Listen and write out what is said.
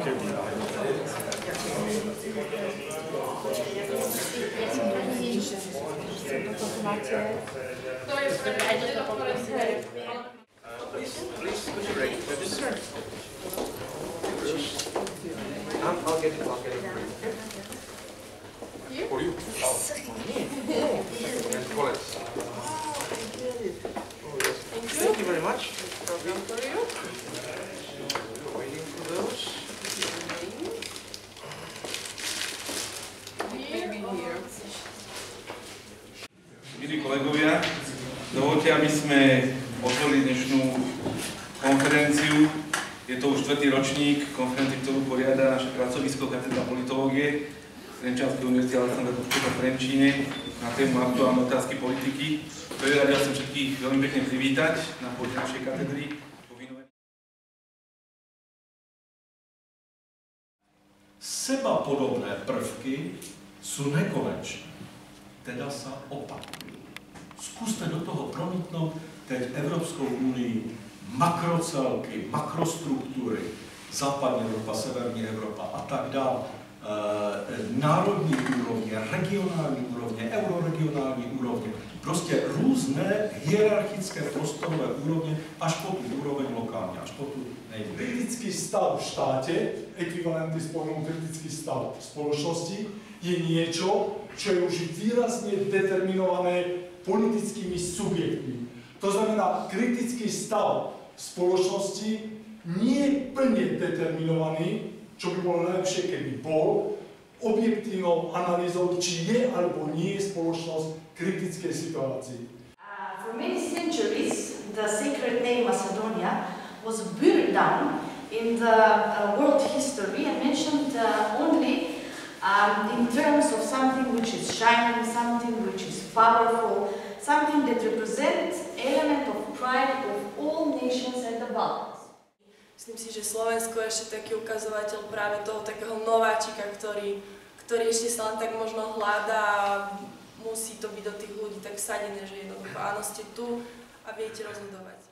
keby. Ja si predtým, že toto máte, aj toto poprosíme. Please, would you register? I'll get it. Here? For you? And Colette. Thank you very much. Program for you. We're waiting for those. Here. Milí kolegovia, dovolte, aby sme otvorili dnešnú konferenciu. Je to už 4. ročník konferencie, ktorú poriada naše pracovisko Katedra politológie Trenčianskej univerzity Alexandra Dubčeka v Trenčíne na tému aktuálne otázky politiky. Ja chcem všetkých veľmi pekne privítať na pôde našej katedry. Sebapodobné prvky sú nekonečné, teda sa opakujú. Skúste do toho promítnout teď Evropskou unii makrocelky, makrostruktúry, západní Evropa, severní Evropa a tak dále, národní úrovně, regionální úrovně, euroregionální úrovně, prostě různé hierarchické prostorové úrovně až po tu úroveň lokální, až po tu nejvyšší. Kritický stav v štáte, ekvivalentný s pojmom kritický stav v spoločnosti, je niečo, čo je už výrazne determinované politickými subjektmi. To znamená, kritický stav v spoločnosti nie je plne determinovaný, čo by bolo najlepšie, keby bol, objektívnou analýzou, či je alebo nie je spoločnosť v kritickej situácii. For many centuries, the sacred name Macedonia was buried down in the world history and mentioned only in terms of something which is shining, something which is powerful, something that represents element of pride of all nations and the Balkans. Myslím si, že Slovensko je ešte taký ukazovateľ práve toho takého nováčika, ktorý ešte sa len tak možno hľadá a musí to byť do tých ľudí tak vsadené, že jednoducho áno, ste tu a viete rozhodovať.